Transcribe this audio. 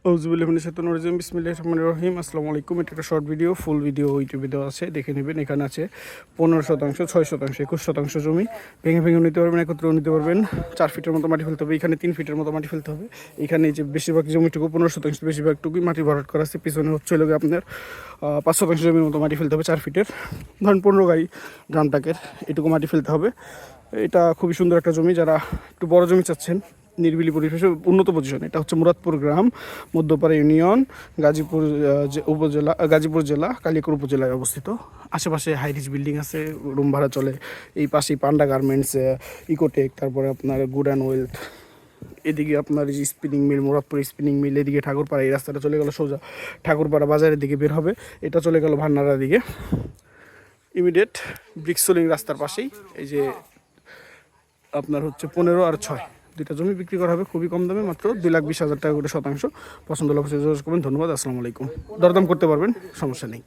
বিসমিল্লাহির রহিম। আসসালামু আলাইকুম। এটা একটা শর্ট ভিডিও, ফুল ভিডিও ইউটিউবে দেওয়া আছে, দেখে নেবেন। এখানে আছে 15%, 6%, 21% জমি ভেঙে ভেঙে নিতে পারবেন, একত্রেও নিতে পারবেন। 4 ফিটের মতো মাটি ফেলতে হবে, এখানে 3 ফিটের মতো মাটি ফেলতে হবে। এখানে যে বেশিরভাগ জমিটুকু 15% বেশিরভাগটুকুই মাটি ভরাট করা আছে। পিছনে হচ্ছে লোক আপনার 5% জমির মতো মাটি ফেলতে হবে 4 ফিটের, ধরেন 15 গাড়ি ড্রাম টাকের এটুকু মাটি ফেলতে হবে। এটা খুবই সুন্দর একটা জমি, যারা একটু বড় জমি চাচ্ছেন নিরিবিলি পরিবেশে উন্নত পজিশন। এটা হচ্ছে মুরাদপুর গ্রাম, মধ্যপাড়া ইউনিয়ন, গাজীপুর উপজেলা, গাজীপুর জেলা, কালিয়াকৈর উপজেলায় অবস্থিত। আশেপাশে হাইরিচ বিল্ডিং আছে, রুম ভাড়া চলে। এই পাশেই পান্ডা গার্মেন্টস, ইকোটেক, তারপরে আপনার গুড অ্যান্ড ওয়েলথ। এদিকে আপনার যে spinning mill, Muradpur spinning mill, এদিকে ঠাকুরপাড়া। এই রাস্তাটা চলে গেল সোজা ঠাকুরপাড়া বাজারের দিকে বের হবে। এটা চলে গেল ভান্নারার দিকে, ইমিডিয়েট ব্রিক্সোলিং রাস্তার পাশেই। এই যে আপনার হচ্ছে 15 আর 6 দুইটা জমি বিক্রি করা হবে খুবই কম দামে, মাত্র 2,20,000 টাকা করে শতাংশ। পছন্দ হলে অবশ্যই যোগাযোগ করবেন। ধন্যবাদ। আসসালামু আলাইকুম। দরদাম করতে পারবেন, সমস্যা নেই।